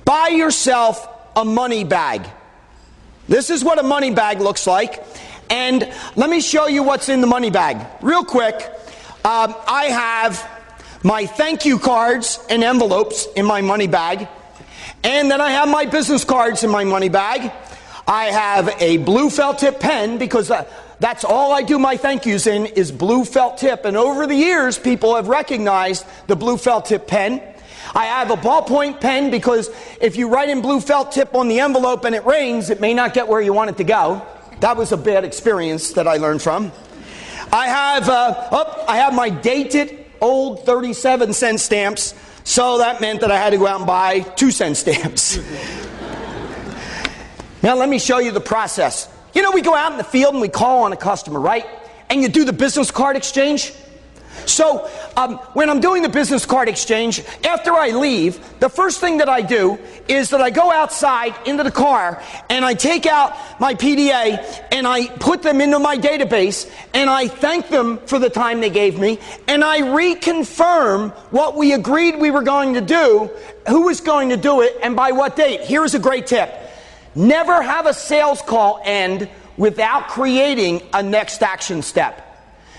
buy yourself a money bag. This is what a money bag looks like. And let me show you what's in the money bag. Real quick, I have my thank you cards and envelopes in my money bag. And then I have my business cards in my money bag. I have a blue felt tip pen because that's all I do my thank yous in is blue felt tip. And over the years, people have recognized the blue felt tip pen. I have a ballpoint pen because if you write in blue felt tip on the envelope and it rains, it may not get where you want it to go. That was a bad experience that I learned from. I have my dated old 37-cent stamps, so that meant that I had to go out and buy 2-cent stamps. Now let me show you the process. You know, we go out in the field and we call on a customer, right? And you do the business card exchange. So when I'm doing the business card exchange, after I leave, the first thing that I do is that I go outside into the car and I take out my PDA and I put them into my database and I thank them for the time they gave me and I reconfirm what we agreed we were going to do, who was going to do it, and by what date. Here's a great tip. Never have a sales call end without creating a next action step.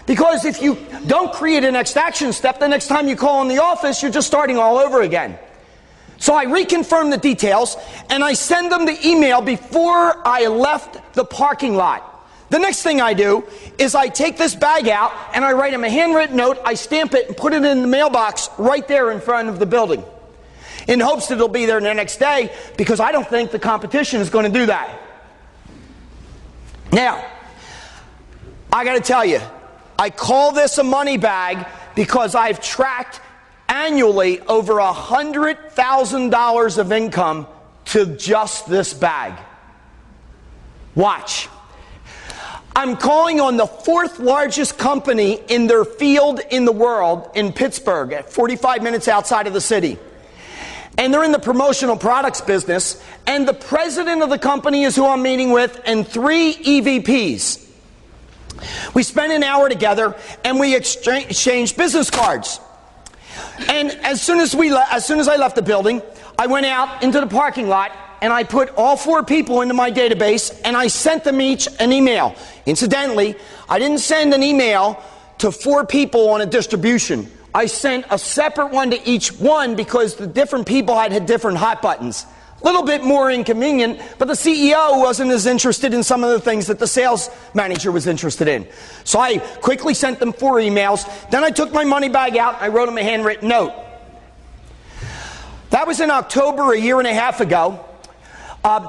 Because if you don't create a next action step, the next time you call in the office, you're just starting all over again. So I reconfirm the details, and I send them the email before I left the parking lot. The next thing I do is I take this bag out, and I write them a handwritten note, I stamp it, and put it in the mailbox right there in front of the building, in hopes that it'll be there the next day, because I don't think the competition is going to do that. Now, I got to tell you, I call this a money bag because I've tracked annually over $100,000 of income to just this bag. Watch. I'm calling on the 4th largest company in their field in the world in Pittsburgh, at 45 minutes outside of the city. And they're in the promotional products business, and the president of the company is who I'm meeting with, and 3 EVPs. We spent an hour together and we exchanged business cards. And as soon as I left the building, I went out into the parking lot and I put all 4 people into my database and I sent them each an email. Incidentally, I didn't send an email to 4 people on a distribution. I sent a separate one to each one because the different people had different hot buttons. A little bit more inconvenient, but the CEO wasn't as interested in some of the things that the sales manager was interested in. So I quickly sent them 4 emails. Then I took my money bag out and I wrote them a handwritten note. That was in October, a year and a half ago.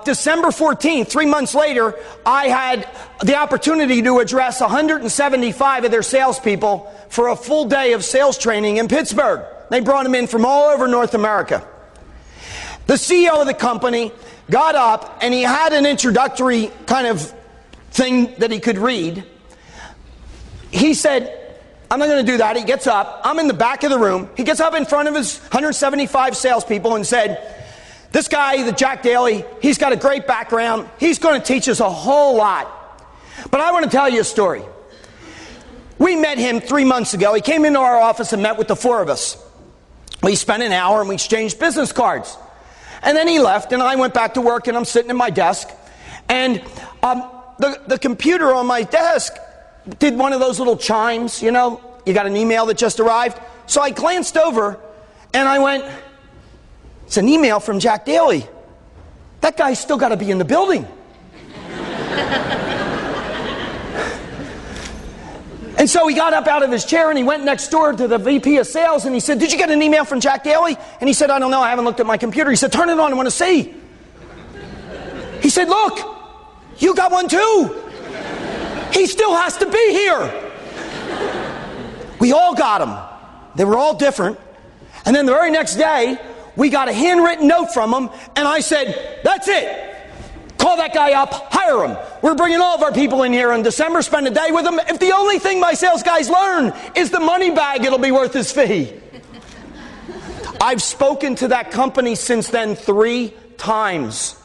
December 14th, 3 months later, I had the opportunity to address 175 of their salespeople for a full day of sales training in Pittsburgh. They brought them in from all over North America. The CEO of the company got up and he had an introductory kind of thing that he could read. He said, I'm not going to do that. He gets up. I'm in the back of the room. He gets up in front of his 175 salespeople and said, this guy, the Jack Daly, he's got a great background. He's going to teach us a whole lot. But I want to tell you a story. We met him 3 months ago. He came into our office and met with the 4 of us. We spent an hour and we exchanged business cards. And then he left, and I went back to work, and I'm sitting at my desk. And the computer on my desk did one of those little chimes, you know, you got an email that just arrived. So I glanced over, and I went, it's an email from Jack Daly. That guy's still got to be in the building. And so he got up out of his chair and he went next door to the VP of sales and he said, did you get an email from Jack Daly? And he said, I don't know, I haven't looked at my computer. He said, turn it on, I want to see. He said, look, you got one too. He still has to be here. We all got them. They were all different. And then the very next day, we got a handwritten note from him and I said, that's it. Call that guy up, hire him. We're bringing all of our people in here in December, spend a day with him. If the only thing my sales guys learn is the money bag, it'll be worth his fee. I've spoken to that company since then 3 times.